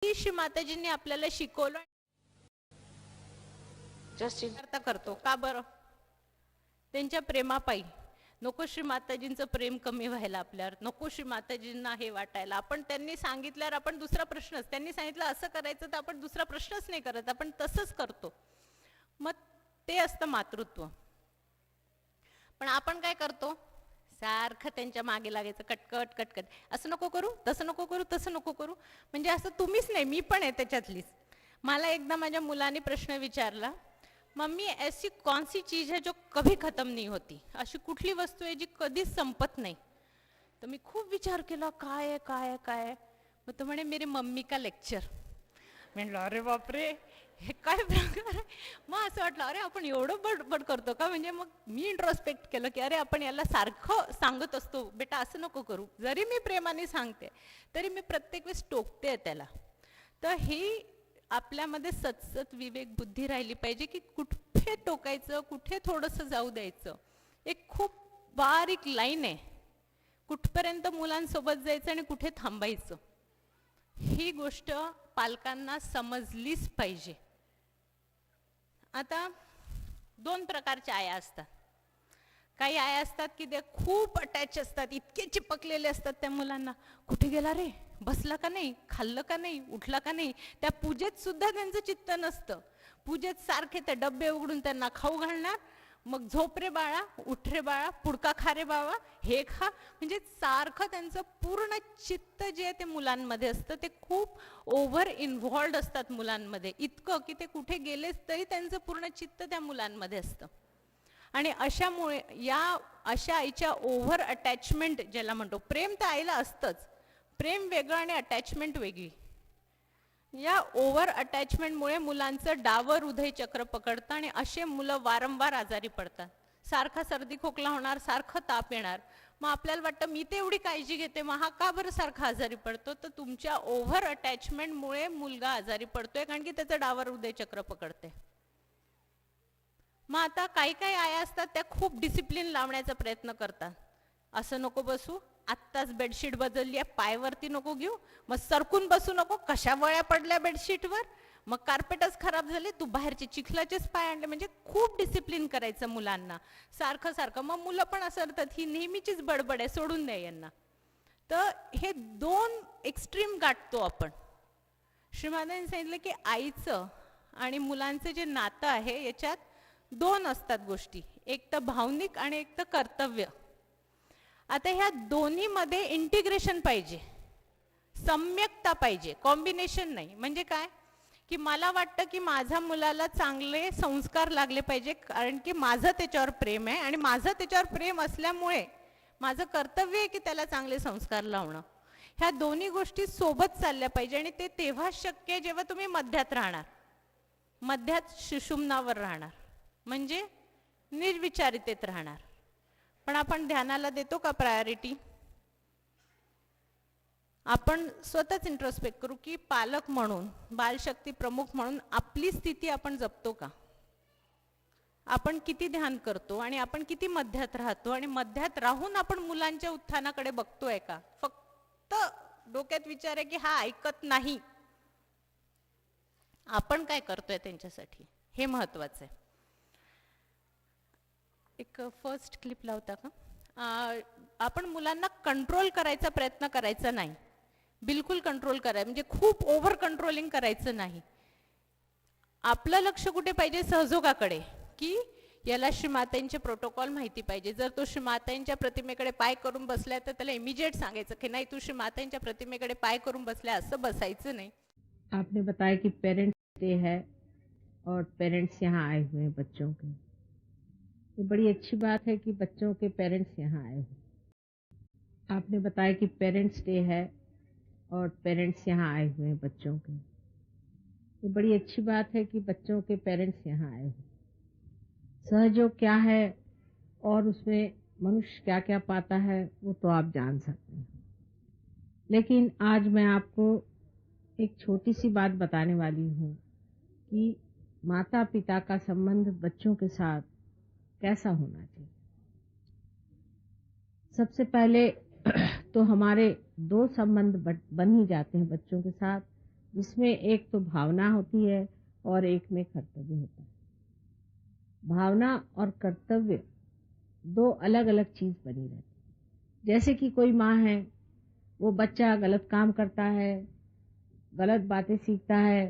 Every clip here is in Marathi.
श्री माताजींनी आपल्याला शिकवलं करता करतो का बरं? त्यांच्या प्रेमापायी. नको श्री माताजींचं प्रेम कमी व्हायला आपल्यावर, नको श्री माताजींना हे वाटायला. आपण त्यांनी सांगितल्यावर आपण दुसरा प्रश्नच, त्यांनी सांगितलं असं करायचं तर आपण दुसरा प्रश्नच नाही करत, आपण तसंच करतो. मग ते असतं मातृत्व. पण आपण काय करतो? सारखं त्यांच्या मागे लागायचं, कटकट कटकट, असं नको करू, तसं नको करू, तसं नको करू. म्हणजे असं तुम्हीच नाही, मी पण आहे त्याच्यातलीच. मला एकदा माझ्या मुलाने प्रश्न विचारला, मम्मी ऐसी कौन सी चीज है जो कभी खत्म नहीं होती? अशी कुठली वस्तू आहे जी कधीच संपत नाही? तर मी खूप विचार केला, काय आहे काय आहे काय आहे. मग तो म्हणे मेरे मम्मी का लेक्चर. म्हणलं अरे बापरे, हे काय प्रकार आहे. मग असं वाटलं अरे आपण एवढं बडबड करतो का? म्हणजे मग मी इंट्रोस्पेक्ट केलं की अरे आपण याला सारखं सांगत असतो, बेटा असं नको करू. जरी मी प्रेमाने सांगते तरी मी प्रत्येक वेळेस टोकते त्याला. तर ही आपल्यामध्ये सतसत विवेक बुद्धी राहिली पाहिजे की कुठे टोकायचं, कुठे थोडंसं जाऊ द्यायचं. एक खूप बारीक लाईन आहे, कुठपर्यंत मुलांसोबत जायचं आणि कुठे थांबायचं. ही गोष्ट पालकांना समजलीच पाहिजे. आता दोन प्रकारच्या आया असतात. काही आया असतात की ते खूप अटॅच असतात, इतके चिपकलेले असतात त्या मुलांना. कुठे गेला रे, बसला का नाही, खाल्लं का नाही, उठला का नाही. त्या पूजेत सुद्धा त्यांचं चित्त नसतं. पूजेत सारखे ते डब्बे उघडून त्यांना खाऊ घालणार, मग झोप रे बाळा, उठ रे बाळा, पुडका खा रे बाबा, हे खा. म्हणजे सारखं त्यांचं पूर्ण चित्त जे आहे ते मुलांमध्ये असतं. ते खूप ओव्हर इन्व्हॉल्ड असतात मुलांमध्ये, इतकं की ते कुठे गेलेच तरी त्यांचं पूर्ण चित्त त्या मुलांमध्ये असतं. आणि अशामुळे अशा आईच्या ओव्हर अटॅचमेंट ज्याला म्हणतो, प्रेम तर आईला असतंच, प्रेम वेगळं आणि अटॅचमेंट वेगळी. या ओव्हर अटॅचमेंटमुळे मुलांचं डावर हृदय चक्र पकडतं आणि असे मुलं वारंवार आजारी पडतात. सारखा सर्दी खोकला होणार, सारखं ताप येणार. मग आपल्याला वाटतं मी ते एवढी काळजी घेते, मग हा का बरं सारखा आजारी पडतो? तर तुमच्या ओव्हर अटॅचमेंटमुळे मुलगा आजारी पडतोय, कारण की त्याचं डावर हृदय चक्र पकडते. मग आता काही काही आया असतात त्या खूप डिसिप्लिन लावण्याचा प्रयत्न करतात. असं नको बसू, आत्ताच बेडशीट बदलली आहे, पायवरती नको घेऊ, मग सरकून बसू नको, कशा वळ्या पडल्या बेडशीटवर, मग कार्पेटच खराब झाले, तू बाहेरचे चिखलाचेच पाय आणले. म्हणजे खूप डिसिप्लिन करायचं मुलांना सारखं सारखं. मग मुलं पण असं करतात, ही नेहमीचीच बडबड आहे, सोडून द्या यांना. तर हे दोन एक्स्ट्रीम गाठतो आपण. श्रीमातांनी सांगितलं की आईचं आणि मुलांचं जे नातं आहे याच्यात दोन असतात गोष्टी, एक तर भावनिक आणि एक तर कर्तव्य. आता ह्या दोन्हीमध्ये इंटिग्रेशन पाहिजे, सम्यकता पाहिजे, कॉम्बिनेशन नाही. म्हणजे काय की मला वाटतं की माझ्या मुलाला चांगले संस्कार लागले पाहिजे, कारण की माझं त्याच्यावर प्रेम आहे आणि माझं त्याच्यावर प्रेम असल्यामुळे माझं कर्तव्य आहे की त्याला चांगले संस्कार लावणं. ह्या दोन्ही गोष्टी सोबत चालल्या पाहिजे. आणि ते तेव्हा शक्य आहे जेव्हा तुम्ही मध्यात राहणार, मध्यात सुषुम्नावर राहणार, म्हणजे निर्विचारितेत राहणार. पण आपण ध्यानाला देतो का प्रायोरिटी? आपण स्वतःच इंट्रोस्पेक्ट करू की पालक म्हणून, बालशक्ती प्रमुख म्हणून आपली स्थिती आपण जपतो का? आपण किती ध्यान करतो आणि आपण किती मध्यात राहतो? आणि मध्यात राहून आपण मुलांच्या उत्थानाकडे बघतोय का? फक्त डोक्यात विचार आहे की हा ऐकत नाही, आपण काय करतोय त्यांच्यासाठी, हे महत्वाचं आहे. एक फर्स्ट क्लिप लावता का? आपण मुलांना कंट्रोल करायचा प्रयत्न करायचा नाही, बिलकुल कंट्रोल करायचं म्हणजे खूप ओव्हर कंट्रोलिंग करायचं नाही. आपलं लक्ष कुठे पाहिजे? सहयोगाकडे, की याला श्रीमातांचे प्रोटोकॉल माहिती पाहिजे. जर तो श्रीमातांच्या प्रतिमेकडे पाय करून बसलाय तर त्याला इमिजिएट सांगायचं की नाही, तू श्रीमातांच्या प्रतिमेकडे पाय करून बसलाय, असं बसायचं नाही. आपने बताया कि पेरेंट्स डे है और पेरेंट्स यहाँ आए हुए हैं बच्चों के। ये बड़ी अच्छी बात है कि बच्चों के पेरेंट्स यहाँ आए हुए। आपने बताया कि पेरेंट्स डे है और पेरेंट्स यहाँ आए हुए हैं बच्चों के। ये बड़ी अच्छी बात है कि बच्चों के पेरेंट्स यहाँ आए हुए। सहयोग क्या है और उसमें मनुष्य क्या क्या पाता है वो तो आप जान सकते हैं, लेकिन आज मैं आपको एक छोटी सी बात बताने वाली हूँ कि माता पिता का संबंध बच्चों के साथ कैसा होना चाहिए। सबसे पहले तो हमारे दो संबंध बन ही जाते हैं बच्चों के साथ। जिसमें एक तो भावना होती है और एक में कर्तव्य होता है। भावना और कर्तव्य दो अलग अलग चीज बनी रहती है। जैसे कि कोई माँ है, वो बच्चा गलत काम करता है, गलत बातें सीखता है,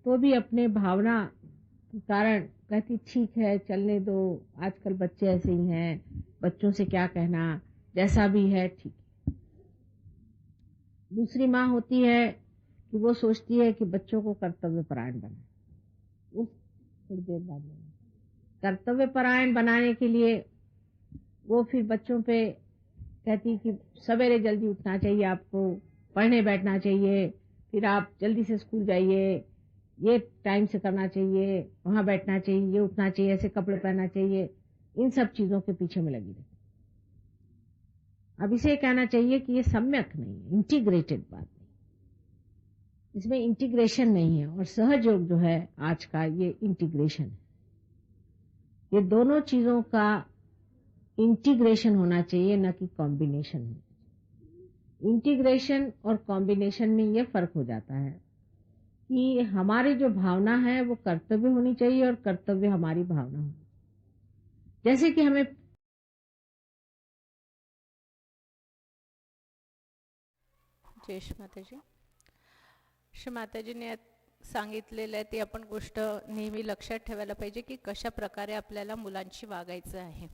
तो भी अपने भावना के कारण कहती ठीक है चलने दो, आजकल बच्चे ऐसे ही हैं, बच्चों से क्या कहना, जैसा भी है ठीक है। दूसरी माँ होती है कि वो सोचती है कि बच्चों को कर्तव्य परायण बनाए। उस थोड़ी देर बाद कर्तव्य परायण बनाने के लिए वो फिर बच्चों पे कहती कि सवेरे जल्दी उठना चाहिए, आपको पढ़ने बैठना चाहिए, फिर आप जल्दी से स्कूल जाइए, ये टाइम से करना चाहिए, वहां बैठना चाहिए, ये उठना चाहिए, ऐसे कपड़े पहनना चाहिए, इन सब चीजों के पीछे में लगी रहती। अब इसे कहना चाहिए कि ये सम्यक नहीं है, इंटीग्रेटेड बात नहीं, इसमें इंटीग्रेशन नहीं है। और सहयोग जो है आज का ये इंटीग्रेशन है। ये दोनों चीजों का इंटीग्रेशन होना चाहिए, न कि कॉम्बिनेशन होना। इंटीग्रेशन और कॉम्बिनेशन में ये फर्क हो जाता है कि हमारी जो भावना है वो कर्तव्य होनी चाहिए और कर्तव्य हमारी भावना होनी चाहिए। जैसे कि हमें जय श्री माताजी. श्री माताजीने सांगितलेलं आहे ती आपण गोष्ट नेहमी लक्षात ठेवायला पाहिजे की कशा प्रकारे आपल्याला मुलांशी वागायचं आहे.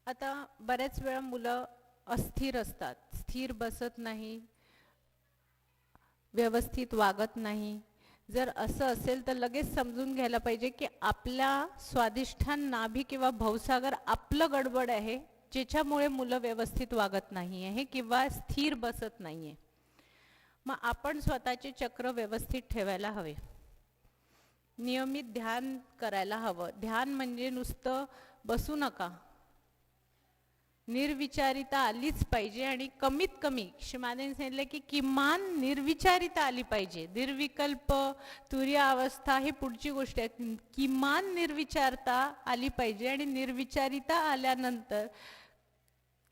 आता बऱ्याच वेळा मुलं अस्थिर असतात, स्थिर बसत नाही, व्यवस्थित वागत नाही. जर असं असेल तर लगेच समजून घ्यायला पाहिजे की आपल्या स्वाधिष्ठान नाभी किंवा भवसागर आपलं गडबड आहे, ज्याच्यामुळे मुलं व्यवस्थित वागत नाही आहे किंवा स्थिर बसत नाही आहे. मग आपण स्वतःचे चक्र व्यवस्थित ठेवायला हवे, नियमित ध्यान करायला हवं. ध्यान म्हणजे नुसतं बसू नका, निर्विचारिता आलीच पाहिजे. आणि कमीत कमी श्रीमातांनी सांगितले की किमान निर्विचारिता आली पाहिजे. निर्विकल्प तुर्य अवस्था ही पुढची गोष्ट आहे, किमान निर्विचारता आली पाहिजे. आणि निर्विचारिता आल्यानंतर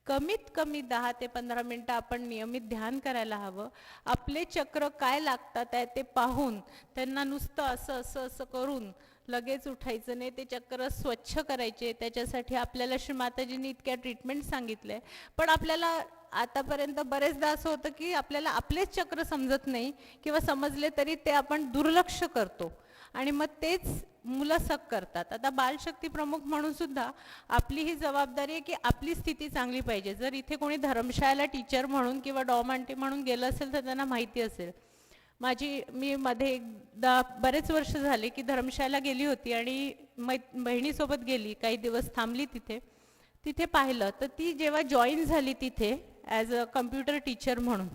कमीत कमी 10 ते 15 मिनिटं आपण नियमित ध्यान करायला हवं. आपले चक्र काय लागतात आहे ते पाहून त्यांना नुसतं असं असं असं करून लगेच उठायचं नाही, ते चक्र स्वच्छ करायचे. त्याच्यासाठी आपल्याला श्री माताजींनी इतक्या ट्रीटमेंट सांगितले. पण आपल्याला आतापर्यंत बरेचदा असं होतं की आपल्याला आपलेच चक्र समजत नाही किंवा समजले तरी ते आपण दुर्लक्ष करतो आणि मग तेच मुलं सक करतात. आता बालशक्ती प्रमुख म्हणून सुद्धा आपली ही जबाबदारी आहे की आपली स्थिती चांगली पाहिजे. जर इथे कोणी धर्मशाळेला टीचर म्हणून किंवा डॉम आंटी म्हणून गेलं असेल तर त्यांना माहिती असेल. मी मध्ये एकदा बरेच वर्ष झाले की धर्मशाळेला गेली होती आणि बहिणीसोबत गेली, काही दिवस थांबली तिथे पाहिलं तर ती जेव्हा जॉईन झाली तिथे ॲज अ कम्प्युटर टीचर म्हणून,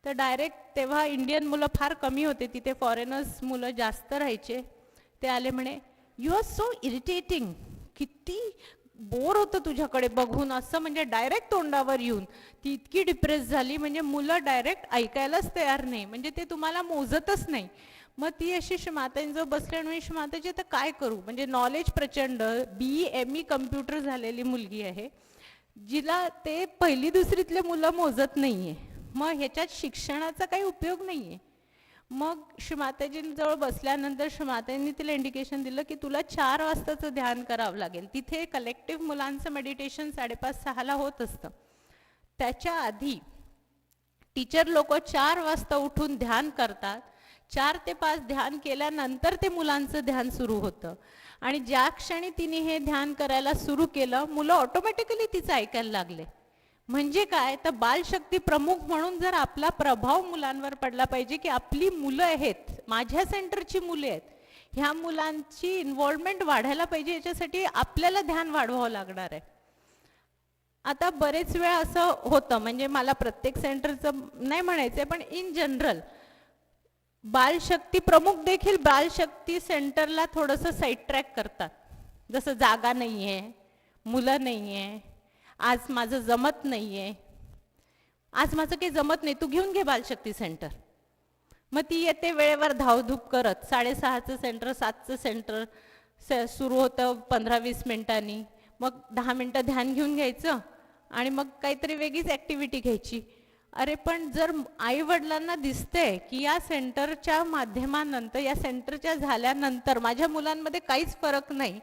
तर डायरेक्ट तेव्हा इंडियन मुलं फार कमी होते तिथे, फॉरेनर्स मुलं जास्त राहायचे. ते आले म्हणे, यू आर सो इरिटेटिंग, किती बोर होतं तुझ्याकडे बघून, असं म्हणजे डायरेक्ट तोंडावर येऊन. ती इतकी डिप्रेस झाली, म्हणजे मुलं डायरेक्ट ऐकायलाच तयार नाही, म्हणजे ते तुम्हाला मोजतच नाही. मग ती अशी श्रीमातांजवळ बसली आणि श्रीमाताजी आता काय करू, म्हणजे नॉलेज प्रचंड, BE कम्प्युटर झालेली मुलगी आहे, जिला ते पहिली दुसरीतले मुलं मोजत नाहीये. मग ह्याच्यात शिक्षणाचा काही उपयोग नाहीये. मग श्रीमाताजींजवळ बसल्यानंतर श्रीमातांनी तिला इंडिकेशन दिलं की तुला 4 वाजताचं ध्यान करावं लागेल. तिथे कलेक्टिव्ह मुलांचं मेडिटेशन 5:30-6ला होत असतं. त्याच्या आधी टीचर लोक 4 वाजता उठून ध्यान करतात. 4 ते 5 ध्यान केल्यानंतर ते मुलांचं ध्यान सुरू होतं. आणि ज्या क्षणी तिने हे ध्यान करायला सुरू केलं, मुलं ऑटोमॅटिकली तिचं ऐकायला लागले. म्हणजे काय तर बालशक्ती प्रमुख म्हणून जर आपला प्रभाव मुलांवर पडला पाहिजे की आपली मुलं आहेत, माझ्या सेंटरची मुले आहेत, ह्या मुलांची इन्व्हॉल्वमेंट वाढायला पाहिजे. याच्यासाठी आपल्याला ध्यान वाढवावं लागणार आहे. आता बरेच वेळा असं होतं, म्हणजे मला प्रत्येक सेंटरचं नाही म्हणायचंय, पण इन जनरल बालशक्ती प्रमुख देखील बालशक्ती सेंटरला थोडंसं साईड ट्रॅक करतात. जसं जागा नाहीये, मुलं नाहीये, आज माझं जमत नाहीये, आज माझं काही जमत नाही, तू घेऊन घे बालशक्ती सेंटर. मग ती येते वेळेवर धावधूप करत, 6:30चं सेंटर 7चं सेंटर सुरू होतं 15-20 मिनिटांनी. मग 10 मिनिटं ध्यान घेऊन घ्यायचं आणि मग काहीतरी वेगळीच ॲक्टिव्हिटी घ्यायची. अरे पण जर आई वडिलांना दिसतंय की या सेंटरच्या माध्यमानंतर, या सेंटरच्या झाल्यानंतर माझ्या मुलांमध्ये काहीच फरक नाही,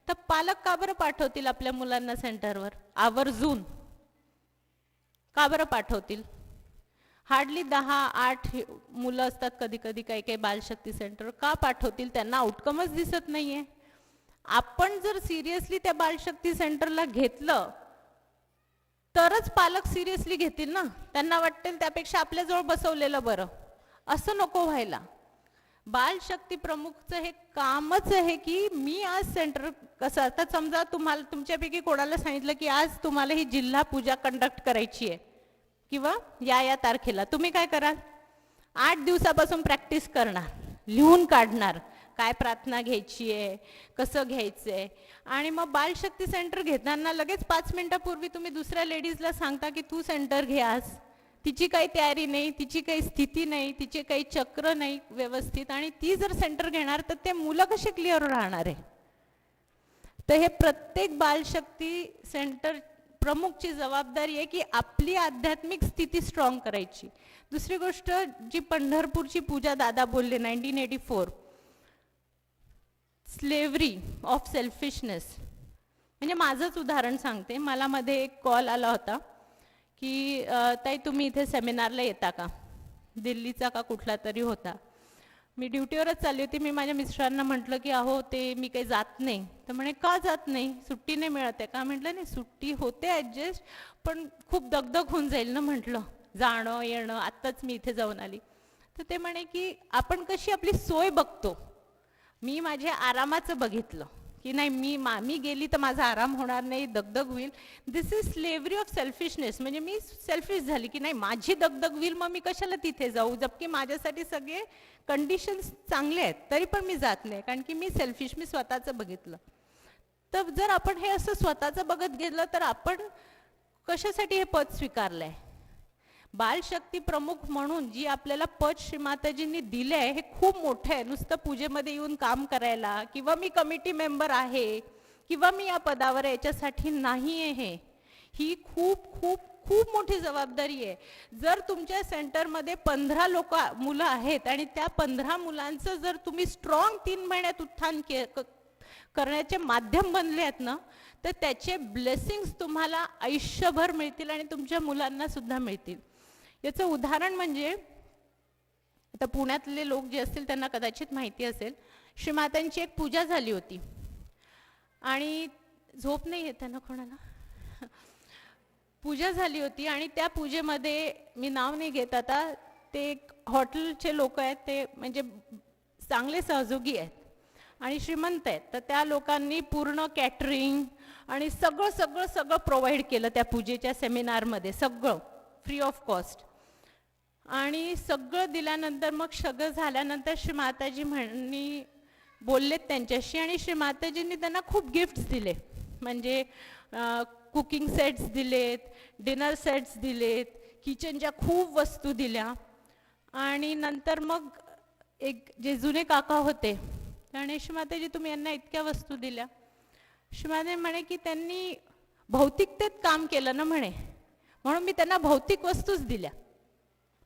तर पालक का बरं पाठवतील आपल्या मुलांना सेंटरवर आवर्जून? का बरं पाठवतील? हार्डली 10-8 मुलं असतात कधी कधी काही काही बालशक्ती सेंटर. का पाठवतील? त्यांना आउटकमच दिसत नाहीये. आपण जर सिरियसली त्या बालशक्ती सेंटरला घेतलं तरच पालक सिरियसली घेतील ना. त्यांना वाटेल त्यापेक्षा आपल्याजवळ बसवलेलं बरं. असं नको व्हायला. बालशक्ती प्रमुखचं हे कामच आहे की मी आज सेंटर कसं, आता समजा तुम्हाला तुमच्यापैकी कोणाला सांगितलं की आज तुम्हाला ही जिल्हा पूजा कंडक्ट करायची आहे किंवा या तारखेला, तुम्ही काय कराल? 8 दिवसापासून प्रॅक्टिस करणार, लिहून काढणार काय प्रार्थना घ्यायची आहे, कसं घ्यायचं आहे. आणि मग बालशक्ती सेंटर घेताना लगेच 5 मिनिटापूर्वी तुम्ही दुसऱ्या लेडीजला सांगता की तू सेंटर घे आज. तिची काही तयारी नाही, तिची काही स्थिती नाही, तिचे काही चक्र नाही व्यवस्थित, आणि ती जर सेंटर घेणार तर ते मुलं कसे क्लिअर राहणार आहे? तर हे प्रत्येक बालशक्ती सेंटर प्रमुखची जबाबदारी आहे की आपली आध्यात्मिक स्थिती स्ट्रॉंग करायची. दुसरी गोष्ट जी पंढरपूरची पूजा दादा बोलले 1984, स्लेव्हरी ऑफ सेल्फिशनेस. म्हणजे माझंच उदाहरण सांगते. मला मध्ये एक कॉल आला होता की ताई तुम्ही इथे सेमिनारला येता का? दिल्लीचा का कुठला तरी होता. मी ड्युटीवरच चालली होती. मी माझ्या मिस्टरांना म्हटलं की अहो ते मी काही जात नाही. तर म्हणे का जात नाही? सुट्टी नाही मिळत आहे का? म्हटलं नाही, सुट्टी होते ॲडजस्ट, पण खूप दगदग होऊन जाईल ना. म्हटलं जाणं येणं, आत्ताच मी इथे जाऊन आली. तर ते म्हणे की आपण कशी आपली सोय बघतो, मी माझ्या आरामाचं बघितलं की नाही मी गेली तर माझा आराम होणार नाही, दगदग होईल. दिस इज स्लेव्हरी ऑफ सेल्फिशनेस. म्हणजे मी सेल्फिश झाली की नाही माझी दगदग होईल, मग मी कशाला तिथे जाऊ, जबकी माझ्यासाठी सगळे कंडिशन्स चांगले आहेत तरी पण मी जात नाही, कारण की मी सेल्फिश, मी स्वतःचं बघितलं. तर जर आपण हे असं स्वतःचं बघत गेलं तर आपण कशासाठी हे पद स्वीकारलं आहे? बालशक्ती प्रमुख म्हणून जी आपल्याला पद श्रीमाताजींनी दिले आहे हे खूप मोठं आहे. नुसतं पूजेमध्ये येऊन काम करायला किंवा मी कमिटी मेंबर आहे किंवा मी या पदावर आहे याच्यासाठी नाही आहे. ही खूप खूप खूप मोठी जबाबदारी आहे. जर तुमच्या सेंटरमध्ये 15 मुलं आहेत आणि त्या 15 मुलांचं जर तुम्ही स्ट्रॉंग 3 महिन्यात उत्थान करण्याचे माध्यम बनले आहेत ना, तर त्याचे ब्लेसिंग्स तुम्हाला आयुष्यभर मिळतील आणि तुमच्या मुलांना सुद्धा मिळतील. याचं उदाहरण म्हणजे आता पुण्यातले लोक जे असतील त्यांना कदाचित माहिती असेल, श्रीमातांची एक पूजा झाली होती आणि झोप नाही येत ना कोणाला. पूजा झाली होती आणि त्या पूजेमध्ये मी नाव नाही घेत आता, ते हॉटेलचे लोक आहेत, ते म्हणजे चांगले सहयोगी आहेत आणि श्रीमंत आहेत. तर त्या लोकांनी पूर्ण कॅटरिंग आणि सगळं प्रोव्हाइड केलं त्या पूजेच्या सेमिनारमध्ये, सगळं फ्री ऑफ कॉस्ट. आणि सगळं दिल्यानंतर मग सगळं झाल्यानंतर श्रीमाताजी म्हणणी बोललेत त्यांच्याशी आणि श्रीमाताजींनी त्यांना खूप गिफ्ट्स दिले. म्हणजे कुकिंग सेट्स दिलेत, डिनर सेट्स दिलेत, किचनच्या खूप वस्तू दिल्या. आणि नंतर मग एक जे जुने काका होते त्याने, श्रीमाताजी तुम्ही यांना इतक्या वस्तू दिल्या? श्रीमाताजी म्हणे की त्यांनी भौतिकतेत काम केलं ना म्हणे, म्हणून मी त्यांना भौतिक वस्तूच दिल्या.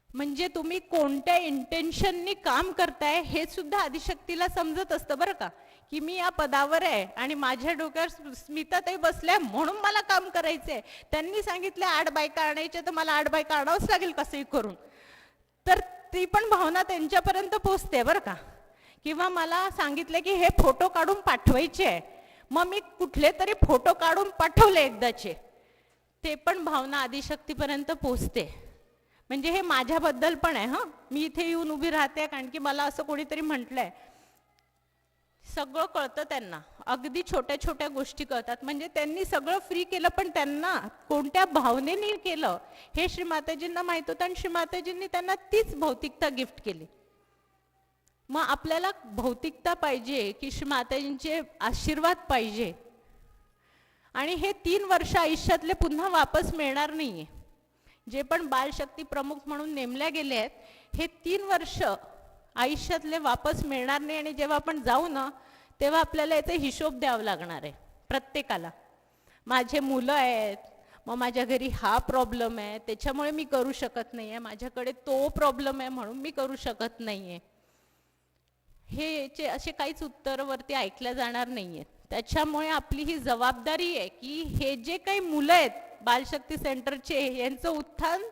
म्हणजे तुम्ही कोणत्या इंटेन्शननी काम करताय हे सुद्धा आदिशक्तीला समजत असतं बरं का, की मी या पदावर आहे आणि माझ्या डोक्यावर स्मिताताई बसल्या म्हणून मला काम करायचंय. त्यांनी सांगितलं 8 बायका आणायच्या तर मला 8 बायका आणावंच लागेल कसंही करून. तर ती पण भावना त्यांच्यापर्यंत पोहोचते बरं का. किंवा मला सांगितलं की हे फोटो काढून पाठवायचे आहे, मग मी कुठले तरी फोटो काढून पाठवले एकदाचे, ते पण भावना आदिशक्तीपर्यंत पोहोचते. म्हणजे हे माझ्याबद्दल पण आहे. हां, मी इथे येऊन उभी राहते कारण की मला असं कोणीतरी म्हटलंय. सगळं कळतं त्यांना, अगदी छोट्या छोट्या गोष्टी कळतात. म्हणजे त्यांनी सगळं फ्री केलं पण त्यांना कोणत्या भावनेने केलं हे श्रीमाताजींना माहित होतं आणि श्रीमाताजींनी त्यांना तीच भौतिकता गिफ्ट केली. मग आपल्याला भौतिकता पाहिजे की श्रीमाताजींचे आशीर्वाद पाहिजे, आणि हे 3 वर्ष आयुष्यातले पुन्हा वापस मिळणार नाहीये. जे पण बालशक्ती प्रमुख म्हणून नेमल्या गेले आहेत हे 3 वर्ष आयुष्यातले वापस मिळणार नाही. आणि जेव्हा आपण जाऊ ना तेव्हा आपल्याला याचा हिशोब द्यावा लागणार आहे प्रत्येकाला. माझे मुलं आहेत, मग माझ्या घरी हा प्रॉब्लेम आहे त्याच्यामुळे मी करू शकत नाही आहे, माझ्याकडे तो प्रॉब्लेम आहे म्हणून मी करू शकत नाही आहे, हे असे काहीच उत्तरवरती ऐकल्या जाणार नाही आहेत. त्याच्यामुळे आपली ही जबाबदारी आहे की हे जे काही मुलं आहेत बालशक्ती सेंटरचे यांचं उत्थान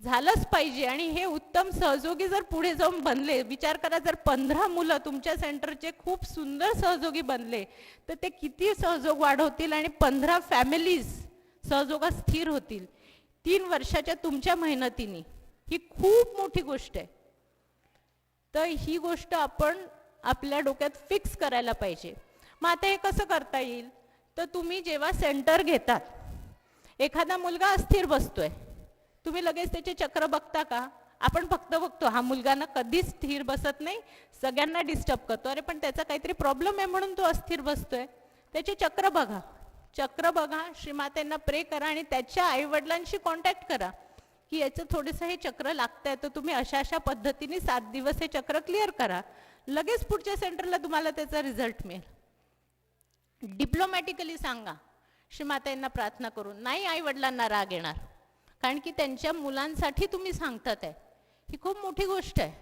झालंच पाहिजे. आणि हे उत्तम सहयोगी जर पुढे जाऊन बनले, विचार करा जर 15 मुलं तुमच्या सेंटरचे खूप सुंदर सहयोगी बनले तर ते किती सहयोग वाढवतील आणि 15 फॅमिलीज सहयोगात स्थिर होतील 3 वर्षाच्या तुमच्या मेहनतीने. ही खूप मोठी गोष्ट आहे. तर ही गोष्ट आपण आपल्या डोक्यात फिक्स करायला पाहिजे. मग आता हे कसं करता येईल, तर तुम्ही जेव्हा सेंटर घेतात, एखादा मुलगा अस्थिर बसतोय, तुम्ही लगेच त्याचे चक्र बघता का? आपण फक्त बघतो हा मुलगा ना कधीच स्थिर बसत नाही, सगळ्यांना डिस्टर्ब करतो, अरे पण त्याचा काहीतरी प्रॉब्लेम आहे म्हणून तो अस्थिर बसतोय. त्याचे चक्र बघा, चक्र बघा, श्रीमातेंना प्रे करा आणि त्याच्या आईवडिलांशी कॉन्टॅक्ट करा की याचं थोडंसं हे चक्र लागतंय, तर तुम्ही अशा अशा पद्धतीने 7 दिवस हे चक्र क्लिअर करा. लगेच पुढच्या सेंटरला तुम्हाला त्याचा रिझल्ट मिळेल. डिप्लोमॅटिकली सांगा, श्रीमाताईंना प्रार्थना करून, नाही आई वडिलांना राग येणार, कारण की त्यांच्या मुलांसाठी तुम्ही सांगतात आहे, ही खूप मोठी गोष्ट आहे.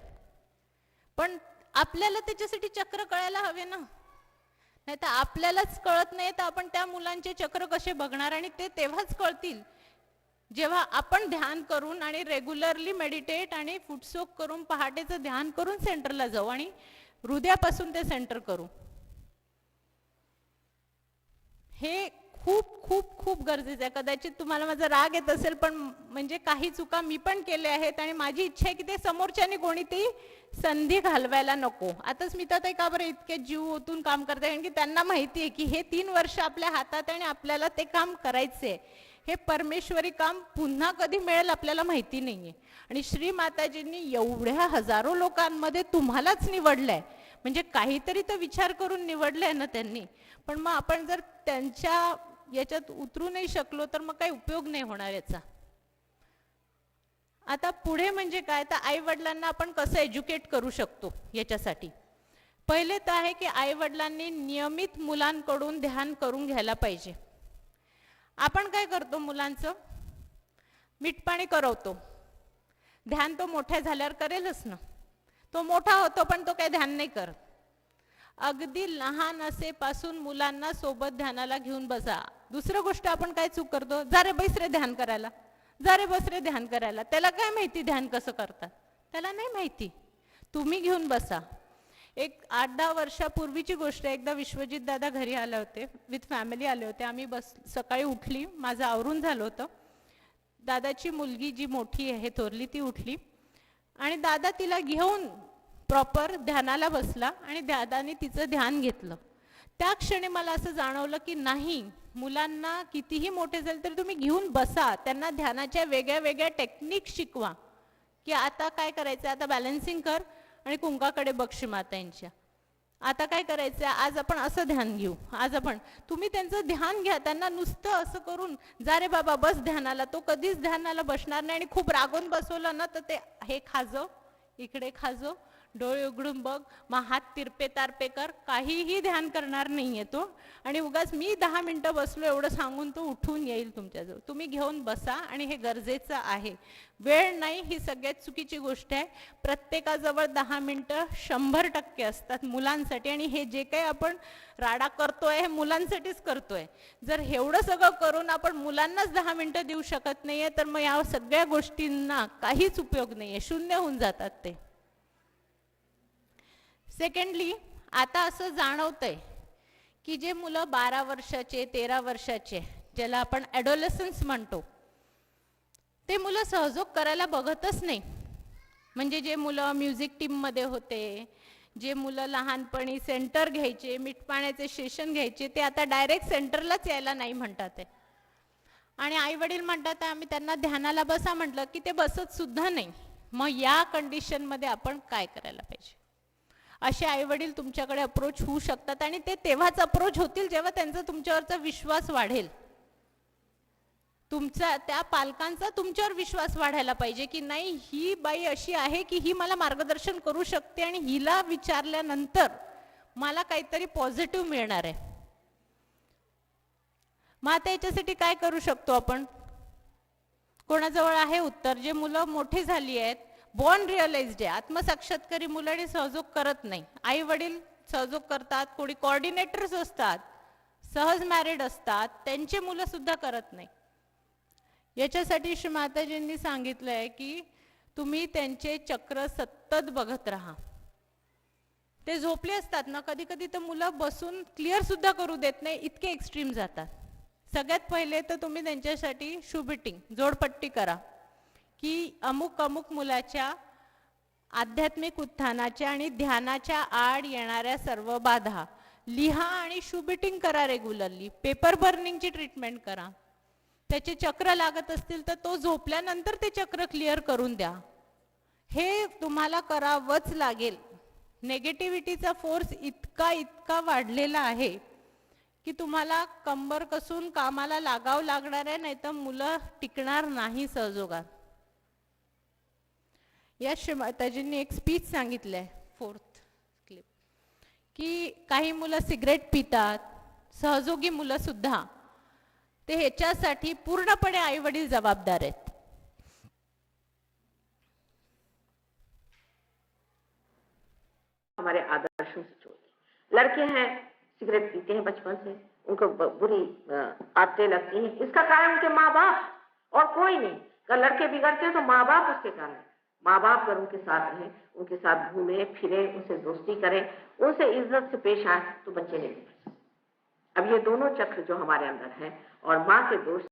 पण आपल्याला त्याच्यासाठी चक्र कळायला हवे ना, नाही तर आपल्यालाच कळत नाही तर आपण त्या मुलांचे चक्र कसे बघणार? आणि ते तेव्हाच कळतील जेव्हा आपण ध्यान करून आणि रेग्युलरली मेडिटेट आणि फुटसोक करून पहाटेचं ध्यान करून सेंटरला जाऊ आणि हृदयापासून ते सेंटर करू. हे खूप खूप खूप गरजेचं आहे. कदाचित तुम्हाला माझा राग येत असेल, पण म्हणजे काही चुका मी पण केल्या आहेत आणि माझी इच्छा आहे की ते समोरच्याने कोणी ती संधी घालवायला नको. आता स्मिताताई का बरं इतके जीव ओतून काम करते? कारण की त्यांना माहिती आहे की हे 3 वर्ष आपल्या हातात आहे आणि आपल्याला ते काम करायचे आहे. हे परमेश्वरी काम पुन्हा कधी मिळेल आपल्याला माहिती नाहीये. आणि श्री माताजींनी एवढ्या हजारो लोकांमध्ये तुम्हालाच निवडलंय, म्हणजे काहीतरी तर विचार करून निवडलंय ना त्यांनी. पण मग आपण जर त्यांच्या याच्यात उतरू नाही शकलो तर मग काही उपयोग नाही होणार याचा. आता पुढे म्हणजे काय, तर आई वडिलांना आपण कसं एज्युकेट करू शकतो याच्यासाठी. पहिले तर आहे की आई वडिलांनी नियमित मुलांकडून ध्यान करून घ्यायला पाहिजे. आपण काय करतो, मुलांचं मीठपाणी करवतो, ध्यान तो मोठ्या झाल्यावर करेलच ना. तो मोठा होतो पण तो काही ध्यान नाही करत. अगदी लहान असेपासून मुलांना सोबत ध्यानाला घेऊन बसा. दुसरं गोष्ट आपण काय चूक करतो, जा रे बैस रे ध्यान करायला, जा रे बस रे ध्यान करायला. त्याला काय माहिती ध्यान कसं करतात? त्याला नाही माहिती. तुम्ही घेऊन बसा. एक 8-10 वर्षापूर्वीची गोष्ट आहे. एकदा विश्वजित दादा घरी आले होते, विथ फॅमिली आले होते. आम्ही सकाळी उठली, माझं आवरून झालं होतं. दादाची मुलगी जी मोठी आहे थोरली ती उठली आणि दादा तिला घेऊन प्रॉपर ध्यानाला बसला आणि दादाने तिचं ध्यान घेतलं. त्या क्षणी मला असं जाणवलं की नाही, मुलांना कितीही मोठे झाले तरी तुम्ही घेऊन बसा, त्यांना ध्यानाच्या वेगळ्या वेगळ्या टेक्निक शिकवा. की आता काय करायचं, आता बॅलन्सिंग कर आणि कुंकाकडे बक्षी मातांच्या. आता काय करायचं, आज आपण असं ध्यान घेऊ, आज आपण, तुम्ही त्यांचं ध्यान घ्या. त्यांना नुसतं असं करून जा रे बाबा बस ध्यानाला, तो कधीच ध्यानाला बसणार नाही. आणि खूप रागून बसवलं ना तर ते हे खाजो, इकडे खाजो, डोळे उघडून बघ, मग हात तिरपे तारपे कर, काहीही ध्यान करणार नाहीये तो. आणि उगाच मी 10 मिनिटं बसलो एवढं सांगून तो उठून येईल तुमच्याजवळ. तुम्ही घेऊन बसा आणि हे गरजेचं आहे. वेळ नाही ही सगळ्यात चुकीची गोष्ट आहे. प्रत्येकाजवळ 10 मिनिटं 100% असतात मुलांसाठी. आणि हे जे काही आपण राडा करतोय हे मुलांसाठीच करतोय. जर एवढं सगळं करून आपण मुलांनाच 10 मिनिटं देऊ शकत नाहीये तर मग या सगळ्या गोष्टींना काहीच उपयोग नाहीये, शून्य होऊन जातात ते. सेकंडली, आता असं जाणवतंय की जे मुलं 12 वर्षाचे 13 वर्षाचे, ज्याला आपण ॲडोलेसन्स म्हणतो, ते मुलं सहयोग करायला बघतच नाही. म्हणजे जे मुलं म्युझिक टीममध्ये होते, जे मुलं लहानपणी सेंटर घ्यायचे, मीठपाण्याचे सेशन घ्यायचे, ते आता डायरेक्ट सेंटरलाच यायला नाही म्हणतात आहे. आणि आई वडील म्हणतात आम्ही त्यांना ध्यानाला बसा म्हटलं की ते बसत सुद्धा नाही. मग या कंडिशनमध्ये आपण काय करायला पाहिजे? असे आई वडील तुमच्याकडे अप्रोच होऊ शकतात आणि ते तेव्हाच अप्रोच होतील जेव्हा त्यांचा तुमच्यावरचा विश्वास वाढेल. तुमचा, त्या पालकांचा तुमच्यावर विश्वास वाढायला पाहिजे की नाही, ही बाई अशी आहे की ही मला मार्गदर्शन करू शकते आणि हिला विचारल्यानंतर मला काहीतरी पॉझिटिव्ह मिळणार आहे. मग आता याच्यासाठी काय करू शकतो आपण? कोणाजवळ आहे उत्तर? जे मुलं मोठी झाली आहेत, बॉर्न रिअलाइज्ड आहे, आत्मसाक्षात्कारी मुलं आणि सहयोग करत नाही. आई वडील सहयोग करतात, कोणी कोऑर्डिनेटर्स असतात, सहज मॅरिड असतात, त्यांचे मुलं सुद्धा करत नाही. याच्यासाठी श्री माताजींनी सांगितलंय की तुम्ही त्यांचे चक्र सतत बघत राहा. ते झोपले असतात ना, कधी कधी तर मुलं बसून क्लिअर सुद्धा करू देत नाही, इतके एक्स्ट्रीम जातात. सगळ्यात पहिले तर तुम्ही त्यांच्यासाठी शुबिटिंग जोडपट्टी करा की अमुक अमुक मुलाच्या आध्यात्मिक उत्थानाच्या आणि ध्यानाच्या आड येणाऱ्या सर्व बाधा लिहा आणि शुबिटिंग करा रेग्युलरली. पेपर बर्निंगची ट्रीटमेंट करा. त्याचे चक्र लागत असतील तर तो झोपल्यानंतर ते चक्र क्लिअर करून द्या. हे तुम्हाला करावंच लागेल. नेगेटिव्हिटीचा फोर्स इतका इतका वाढलेला आहे की तुम्हाला कंबर कसून कामाला लागावं लागणार आहे, नाही तर मुलं टिकणार नाही सहजोगात. या श्रीमाताजींनी एक स्पीच सांगितलंय, 4th क्लिप, की काही मुलं सिगरेट पितात, सहजोगी मुलं सुद्धा, ते ह्याच्यासाठी पूर्णपणे आई वडील जबाबदार आहेत. हमारे आदर्शों से जोड़ती। लड़के हैं सिगरेट पीते हैं बचपन से, उनको बुरी आदतें लगती हैं, इसका कारण उनके माँ बाप और कोई नहीं। अगर लड़के बिगड़ते हैं तो माँ बाप उसके कारण। माँ बाप अगर उनके साथ रहें, उनके साथ घूमे फिरे, उनसे दोस्ती करें, उनसे इज्जत से पेश आए तो बच्चे नहीं बिगड़ते। अब ये दोनों चक्र जो हमारे अंदर हैं और माँ के दोष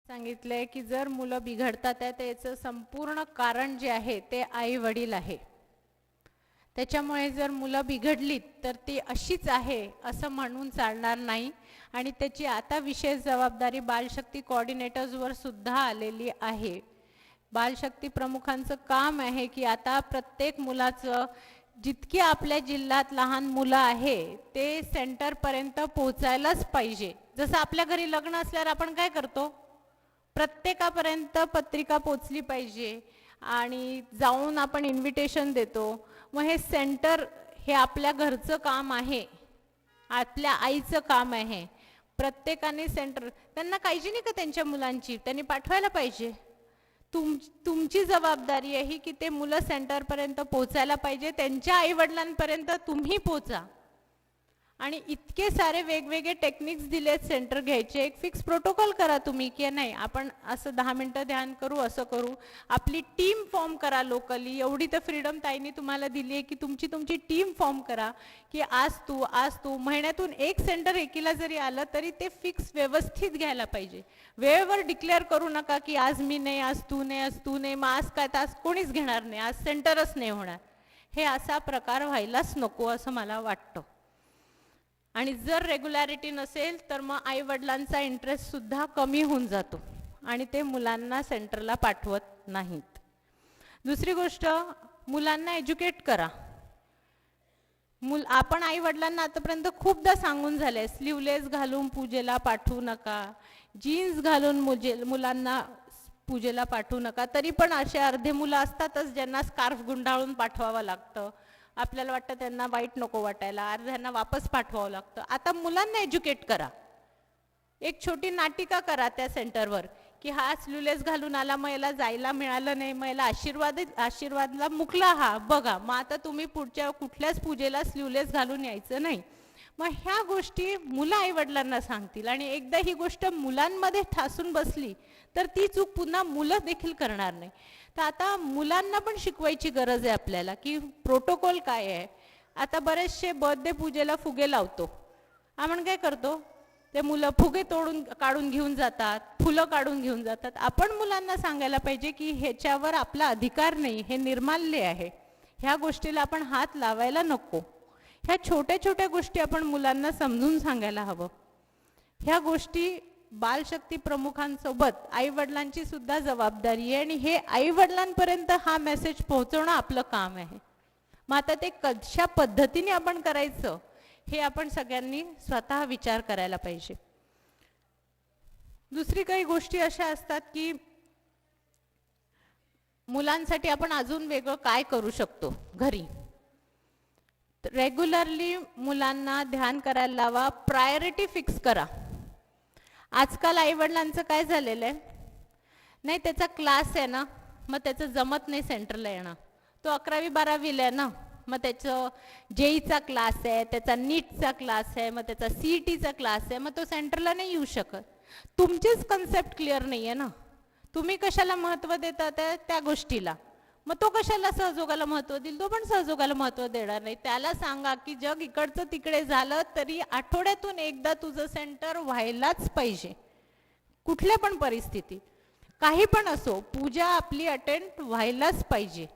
सांगितलंय की जर मुलं बिघडतात आहे त्याचं संपूर्ण कारण जे आहे ते आई वडील आहे. त्याच्यामुळे जर मुलं बिघडलीत तर ती अशीच आहे असं म्हणून चालणार नाही. आणि त्याची आता विशेष जबाबदारी बालशक्ती कोऑर्डिनेटर्सवर सुद्धा आलेली आहे. बालशक्ती प्रमुखांचं काम आहे की आता प्रत्येक मुलाचं, जितकी आपल्या जिल्ह्यात लहान मुलं आहे ते सेंटरपर्यंत पोहोचायलाच पाहिजे. जसं आपल्या घरी लग्न असल्यावर आपण काय करतो, प्रत्येकापर्यंत पत्रिका पोचली पाहिजे आणि जाऊन आपण इन्व्हिटेशन देतो. मग हे सेंटर हे आपल्या घरचं काम आहे, आपल्या आईचं काम आहे. प्रत्येकाने सेंटर, त्यांना काळजी नाही का त्यांच्या मुलांची, त्यांनी पाठवायला पाहिजे. तुमची जबाबदारी आहे की ते मुलं सेंटरपर्यंत पोहोचायला पाहिजे. त्यांच्या आईवडिलांपर्यंत तुम्ही पोहोचा. आणि इतके सारे वेगवेगळे टेक्निक्स दिलेत सेंटर घ्यायचे. एक फिक्स प्रोटोकॉल करा तुम्ही की नाही आपण असं 10 मिनिटं ध्यान करू, असं करू. आपली टीम फॉर्म करा लोकली. एवढी तर फ्रीडम ताईंनी तुम्हाला दिली आहे की तुमची टीम फॉर्म करा की आज तू महिन्यातून एक सेंटर एकीला जरी आलं तरी ते फिक्स व्यवस्थित घ्यायला पाहिजे. वेळेवर डिक्लेअर करू नका की आज मी नाही, आज तू नाही, मग आज काय तास कोणीच घेणार नाही, आज सेंटरच नाही होणार. हे असा प्रकार व्हायलाच नको असं मला वाटतं. आणि जर रेग्युलॅरिटी नसेल तर मग आई वडिलांचा इंटरेस्ट सुद्धा कमी होऊन जातो आणि ते मुलांना सेंटरला पाठवत नाहीत. दुसरी गोष्ट, मुलांना एज्युकेट करा. आपण आई वडिलांना आतापर्यंत खूपदा सांगून झालंय, स्लीवलेस घालून पूजेला पाठवू नका, जीन्स घालून मुलांना पूजेला पाठवू नका. तरी पण असे अर्धे मुलं असतातच ज्यांना स्कार्फ गुंडाळून पाठवावं लागतं. आपल्याला वाटतं त्यांना वाईट नको वाटायला, अर्ध्यांना वापस पाठवावं लागतं. आता मुलांना एज्युकेट करा. एक छोटी नाटिका करा त्या सेंटरवर की हा स्लीवलेस घालून आला, मग याला जायला मिळालं नाही, मग याला आशीर्वादला मुकला हा बघा, मग आता तुम्ही पुढच्या कुठल्याच पूजेला स्लीवलेस घालून यायचं नाही. मग ह्या गोष्टी मुलं आई वडिलांना सांगतील आणि एकदा ही गोष्ट मुलांमध्ये ठासून बसली तर ती चूक पुन्हा मुलं देखील करणार नाही. तर आता मुलांना पण शिकवायची गरज आहे आपल्याला की प्रोटोकॉल काय आहे. आता बरेचसे बर्थडे पूजेला फुगे लावतो. आपण काय करतो, ते मुलं फुगे काढून घेऊन जातात, फुलं काढून घेऊन जातात. आपण मुलांना सांगायला पाहिजे की ह्याच्यावर आपला अधिकार नाही, हे निर्माल्य आहे, ह्या गोष्टीला आपण हात लावायला नको. ह्या छोट्या छोट्या गोष्टी आपण मुलांना समजून सांगायला हवं. ह्या गोष्टी बालशक्ती प्रमुखांसोबत आई वडिलांची सुद्धा जबाबदारी आहे आणि हे आई वडिलांपर्यंत हा मेसेज पोहोचवणं आपलं काम आहे. मग आता ते कशा पद्धतीने आपण करायचं हे आपण सगळ्यांनी स्वतः विचार करायला पाहिजे. दुसरी काही गोष्टी अशा असतात की मुलांसाठी आपण अजून वेगळं काय करू शकतो घरी. रेग्युलरली मुलांना ध्यान करायला लावा, प्रायोरिटी फिक्स करा. आजकाल आईवडिलांचं काय झालेलं आहे, नाही त्याचा क्लास आहे ना, मग त्याचं जमत नाही सेंटरला येणं. तो 11वी-12वीला आहे ना, मग त्याचं जेईचा क्लास आहे, त्याचा नीटचा क्लास आहे, मग त्याचा CETचा क्लास आहे, मग तो सेंटरला नाही येऊ शकत. तुमचीच कन्सेप्ट क्लिअर नाही आहे ना. तुम्ही कशाला महत्त्व देतात त्या गोष्टीला, मग तो कशाला सहजोगाला महत्त्व देईल, तो पण सहजोगाला महत्त्व देणार नाही. त्याला सांगा की जग इकडचं तिकडे झालं तरी आठवड्यातून एकदा तुझं सेंटर व्हायलाच पाहिजे. कुठल्या पण परिस्थितीत काही पण असो, पूजा आपली अटेंड व्हायलाच पाहिजे.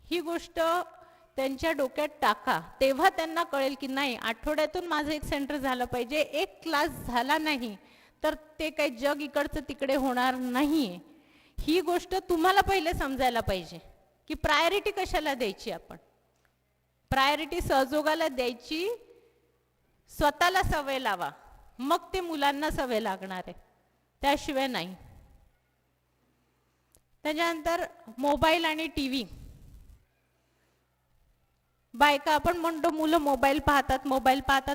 ही गोष्ट त्यांच्या डोक्यात टाका, तेव्हा त्यांना कळेल की नाही, आठवड्यातून माझं एक सेंटर झालं पाहिजे. एक क्लास झाला नाही तर ते काही जग इकडचं तिकडे होणार नाहीये. ही गोष्ट तुम्हाला पहिले समजायला पाहिजे की प्रायोरिटी कशाला द्यायची. आपण प्रायोरिटी सहजोगाला द्यायची, स्वतःला सवय लावा, मग ते मुलांना सवय लागणार आहे, त्याशिवाय नाही. त्याच्यानंतर मोबाईल आणि TV. बायका आपण म्हणतो मुलं मोबाईल पाहतात,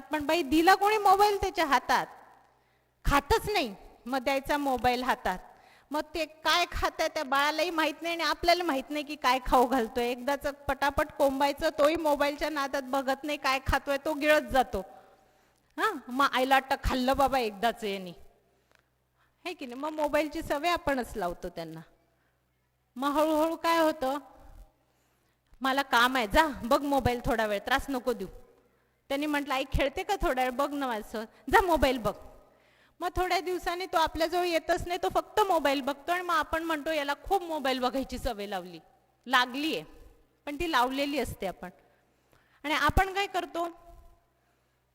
पण बाई दिला कोणी मोबाईल त्याच्या हातात, खातच नाही, मग द्यायचा मोबाईल हातात. मग ते काय खातंय त्या बाळालाही माहित नाही आणि आपल्याला माहित नाही की काय खाऊ घालतोय. एकदाच पटापट कोंबायचं, तोही मोबाईलच्या नादात बघत नाही काय खातोय, तो गिळत जातो. मग आईला वाटतं खाल्लं बाबा एकदाच यांनी, है की नाही. मग मोबाईलची सवय आपणच लावतो त्यांना. मग हळूहळू काय होतं, मला काम आहे, जा बघ मोबाईल थोडा वेळ, त्रास नको देऊ. त्यांनी म्हटलं आई खेळते का थोडा वेळ, बघ ना माझं, जा मोबाईल बघ. मग थोड्या दिवसांनी तो आपल्याजवळ येतच नाही, तो फक्त मोबाईल बघतो. आणि मग आपण म्हणतो याला खूप मोबाईल बघायची सवय लागली आहे, पण ती लावलेली असते आपण. आणि आपण काय करतो,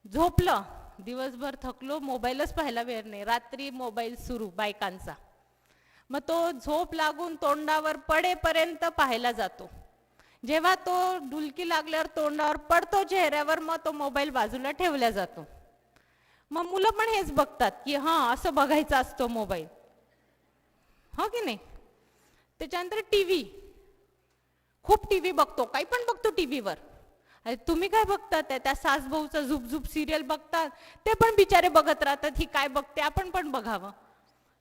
झोपलं, दिवसभर थकलो, मोबाईलच पाहायला वेळ नाही, रात्री मोबाईल सुरू बायकांचा. मग तो झोप लागून तोंडावर पडेपर्यंत पाहायला जातो. जेव्हा तो डुलकी लागल्यावर तोंडावर पडतो चेहऱ्यावर, मग तो मोबाईल बाजूला ठेवला जातो. मग मुलं पण हेच बघतात की असं बघायचा असतो मोबाईल, हो की नाही. त्याच्यानंतर TV, खूप TV बघतो, काही पण बघतो टीव्हीवर. अरे तुम्ही काय बघतात, त्या सासभाऊचं झुपझुप सिरियल बघतात, ते पण बिचारे बघत राहतात, ही काय बघते आपण पण बघावं.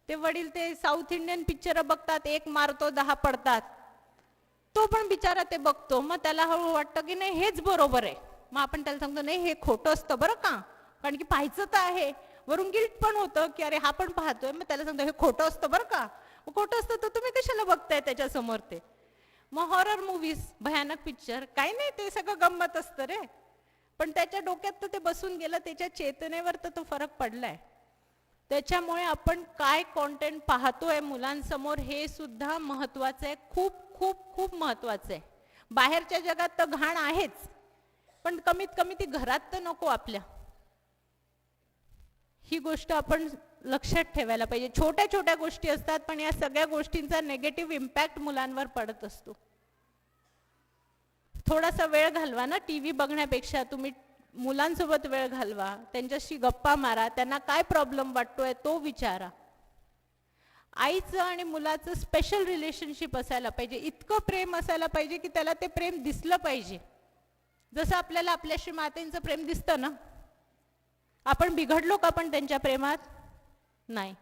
ते वडील ते साऊथ इंडियन पिक्चर बघतात, एक मारतो 10 पडतात, तो पण बिचारा ते बघतो. मग त्याला हळू वाटतं की नाही हेच बरोबर आहे. मग आपण त्याला सांगतो नाही हे खोटं असतं बरं का, कारण की पाहायचं तर आहे. वरून गिल्ट पण होतं की अरे हा पण पाहतोय. मग त्याला सांगतो हे खोटं असतं बरं का. खोटं असतं तर तुम्ही कशाला बघताय त्याच्यासमोर ते. मग हॉरर मूवीज, भयानक पिक्चर, काही नाही ते सगळं गंमत असतं रे, पण त्याच्या डोक्यात तर ते बसून गेलं, त्याच्या चेतनेवर तर तो फरक पडलाय. त्याच्यामुळे आपण काय कॉन्टेंट पाहतोय मुलांसमोर हे सुद्धा महत्वाचं आहे, खूप खूप खूप महत्वाचं आहे. बाहेरच्या जगात तर घाण आहेच, पण कमीत कमी ती घरात तर नको आपल्या. ही गोष्ट आपण लक्षात ठेवायला पाहिजे. छोट्या छोट्या गोष्टी असतात, पण या सगळ्या गोष्टींचा नेगेटिव्ह इम्पॅक्ट मुलांवर पडत असतो. थोडासा वेळ घालवा ना, TV बघण्यापेक्षा तुम्ही मुलांसोबत वेळ घालवा, त्यांच्याशी गप्पा मारा, त्यांना काय प्रॉब्लेम वाटतोय तो विचारा. आईचं आणि मुलाचं स्पेशल रिलेशनशिप असायला पाहिजे, इतकं प्रेम असायला पाहिजे की त्याला ते प्रेम दिसलं पाहिजे. जसं आपल्याला आपल्याशी मातेचं प्रेम दिसतं ना, आपण बिघडलो का पण त्यांच्या प्रेमात नाही,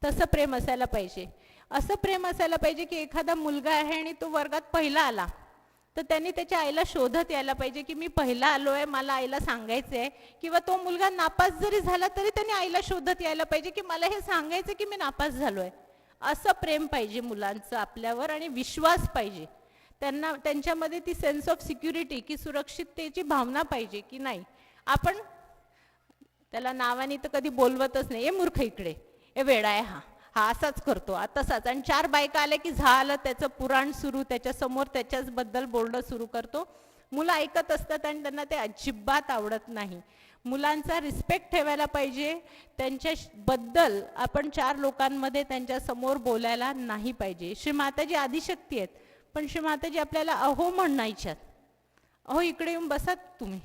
तसं प्रेम असायला पाहिजे. असं प्रेम असायला पाहिजे की एखादा मुलगा आहे आणि तो वर्गात पहिला आला तर त्यांनी त्याच्या आईला शोधत यायला पाहिजे की मी पहिला आलोय, मला आईला सांगायचंय. किंवा तो मुलगा नापास जरी झाला तरी त्यांनी आईला शोधत यायला पाहिजे की मला हे सांगायचं की मी नापास झालोय. असं प्रेम पाहिजे मुलांचं आपल्यावर, आणि विश्वास पाहिजे त्यांना. त्यांच्यामध्ये ती सेन्स ऑफ सिक्युरिटी की सुरक्षिततेची भावना पाहिजे की नाही आपण त्याला नावाने तर कधी बोलवतच नाही, ए मूर्ख इकडे, ए वेडा आहे हा असाच करतो तसाच. आणि 4 बायका आल्या की झालं त्याचं पुराण सुरू, त्याच्यासमोर त्याच्याच बद्दल बोलणं सुरू करतो. मुलं ऐकत असतात आणि त्यांना ते अजिबात आवडत नाही. मुलांचा रिस्पेक्ट ठेवायला पाहिजे, त्यांच्याबद्दल आपण 4 लोकांमध्ये त्यांच्या समोर बोलायला नाही पाहिजे. श्री माताजी आदिशक्ती आहेत, पण श्री माताजी आपल्याला अहो म्हणायच्यात. अहो इकडे येऊन बसा तुम्ही,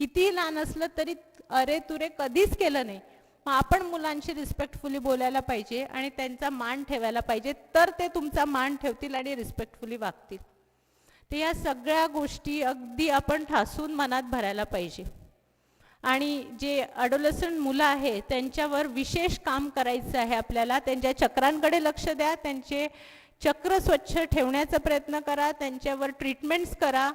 कितीही लहान असलं तरी अरे तुरे कधीच केलं नाही. मग आपण मुलांशी रिस्पेक्टफुली बोलायला पाहिजे आणि त्यांचा मान ठेवायला पाहिजे, तर ते तुमचा मान ठेवतील आणि रिस्पेक्टफुली वागतील. तर या सगळ्या गोष्टी अगदी आपण ठासून मनात भरायला पाहिजे. आणि जे अडोलसंट मुलं आहे त्यांच्यावर विशेष काम करायचं आहे आपल्याला. त्यांच्या चक्रांकडे लक्ष द्या, त्यांचे चक्र स्वच्छ ठेवण्याचा प्रयत्न करा, त्यांच्यावर ट्रीटमेंट्स करा,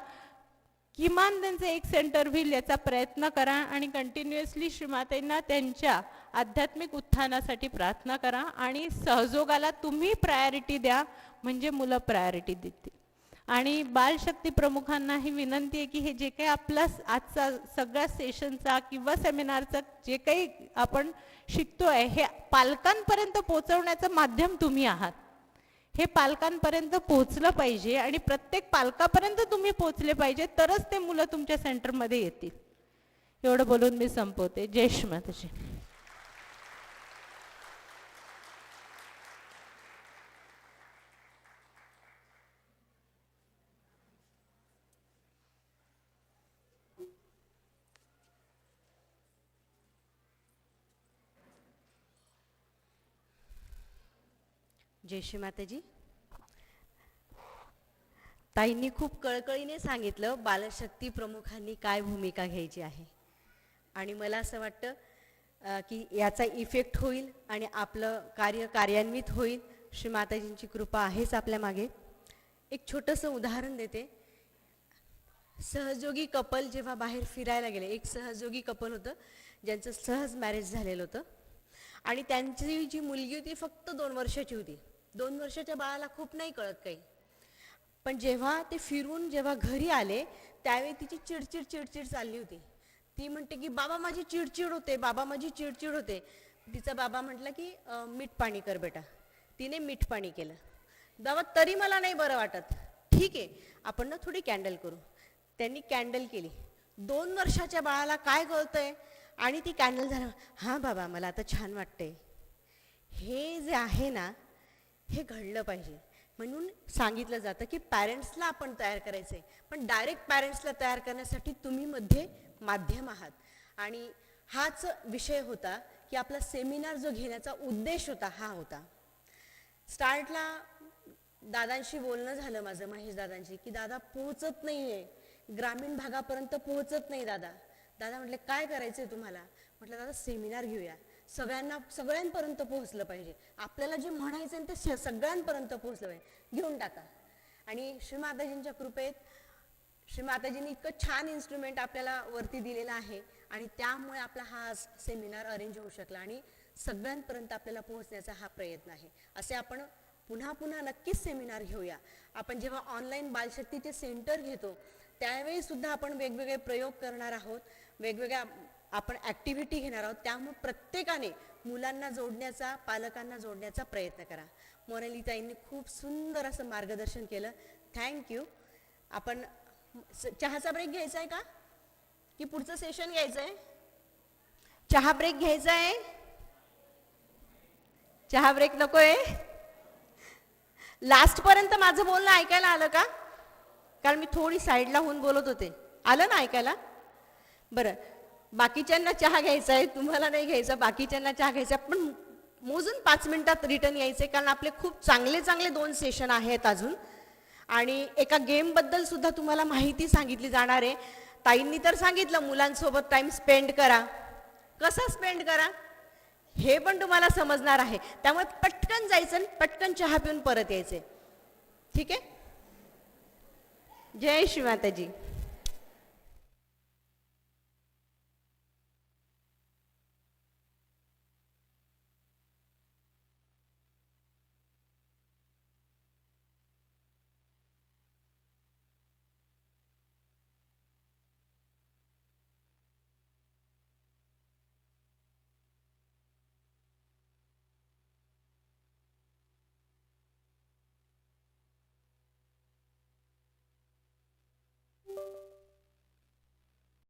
किमान त्यांचं एक सेंटर होईल याचा प्रयत्न करा आणि कंटिन्युअसली श्रीमातांना त्यांच्या आध्यात्मिक उत्थानासाठी प्रार्थना करा आणि सहयोगाला तुम्ही प्रायोरिटी द्या, म्हणजे मुलं प्रायोरिटी देतील. आणि बालशक्ती प्रमुखांनाही विनंती आहे की हे जे काही आपला आजचा सगळ्या सेशनचा किंवा सेमिनारचा जे काही आपण शिकतोय हे पालकांपर्यंत पोहोचवण्याचं माध्यम तुम्ही आहात. हे पालकांपर्यंत पोहोचलं पाहिजे आणि प्रत्येक पालकापर्यंत तुम्ही पोहोचले पाहिजे, तरच ते मुलं तुमच्या सेंटरमध्ये येतील. एवढं बोलून मी संपवते. जय श्री माताजी. जय श्री माताजी. ताईंनी खूप कळकळीने सांगितलं बालशक्ती प्रमुखांनी काय भूमिका घ्यायची आहे. आणि मला असं वाटतं की याचा इफेक्ट होईल आणि आपलं कार्य कार्यान्वित होईल. श्री माताजींची कृपा आहेच आपल्या मागे. एक छोटंसं उदाहरण देते. सहयोगी कपल जेव्हा बाहेर फिरायला गेले, एक सहयोगी कपल होतं ज्यांचं सहज मॅरेज झालेलं होतं आणि त्यांची जी मुलगी होती फक्त 2 वर्षाची होती. 2 वर्षाच्या बाळाला खूप नाही कळत काही, पण जेव्हा ते फिरून जेव्हा घरी आले त्यावेळी तिची चिडचिड चालली होती. ती म्हणते की बाबा माझी चिडचिड होते, बाबा माझी चिडचिड होते. तिचा बाबा म्हटलं की मीठ पाणी कर बेटा. तिने मीठ पाणी केलं. बाबा तरी मला नाही बरं वाटत. ठीक आहे, आपण ना थोडी कॅन्डल करू. त्यांनी कॅन्डल केली. 2 वर्षाच्या बाळाला काय कळतंय आणि ती कॅन्डल झालं, हां बाबा मला आता छान वाटतंय. हे जे आहे ना हे घडलं पाहिजे. म्हणून सांगितलं जातं की पॅरेंट्सला आपण तयार करायचं आहे, पण डायरेक्ट पॅरेंट्सला तयार करण्यासाठी तुम्ही मध्ये माध्यम आहात. आणि हाच विषय होता की आपला सेमिनार जो घेण्याचा उद्देश होता हा होता. स्टार्टला दादांशी बोलणं झालं माझं, महेश दादांशी, की दादा पोहोचत नाही आहे, ग्रामीण भागापर्यंत पोहोचत नाही दादा. दादा म्हटले काय करायचं आहे तुम्हाला? म्हटलं दादा सेमिनार घेऊया, सगळ्यांपर्यंत पोहोचलं पाहिजे. आपल्याला जे म्हणायचं आहे ते सगळ्यांपर्यंत पोहोचलं पाहिजे, घेऊन टाका. आणि श्री माताजींच्या कृपेत श्री माताजींनी इतकं छान इन्स्ट्रुमेंट आपल्याला वरती दिलेलं आहे आणि त्यामुळे आपला हा सेमिनार अरेंज होऊ शकला आणि सगळ्यांपर्यंत आपल्याला पोहोचण्याचा हा प्रयत्न आहे. असे आपण पुन्हा नक्कीच सेमिनार घेऊया. आपण जेव्हा ऑनलाईन बालशक्तीचे सेंटर घेतो त्यावेळी सुद्धा आपण वेगवेगळे प्रयोग करणार आहोत, वेगवेगळ्या आपण ॲक्टिव्हिटी घेणार आहोत. त्यामुळे प्रत्येकाने मुलांना जोडण्याचा, पालकांना जोडण्याचा प्रयत्न करा. मोनालीताईंनी खूप सुंदर असं मार्गदर्शन केलं. थँक्यू. आपण चहाचा ब्रेक घ्यायचा आहे का की पुढचं सेशन घ्यायचं आहे? चहा ब्रेक घ्यायचा आहे? चहा ब्रेक नकोय? लास्ट पर्यंत माझं बोलणं ऐकायला आलं का? कारण मी थोडी साईडला होऊन बोलत होते. आलं ना ऐकायला? बरं, बाकीच्यांना चहा घ्यायचा आहे, तुम्हाला नाही घ्यायचा. बाकीच्यांना चहा घ्यायचा, पण मोजून 5 मिनिटात रिटर्न यायचे, कारण आपले खूप चांगले 2 सेशन आहेत अजून. आणि एका गेमबद्दल सुद्धा तुम्हाला माहिती सांगितली जाणार आहे. ताईंनी तर सांगितलं मुलांसोबत टाइम स्पेंड करा. कसा स्पेंड करा हे पण तुम्हाला समजणार आहे. त्यामुळे पटकन जायचं आणि पटकन चहा पिऊन परत यायचे. ठीक आहे? जय श्री माताजी.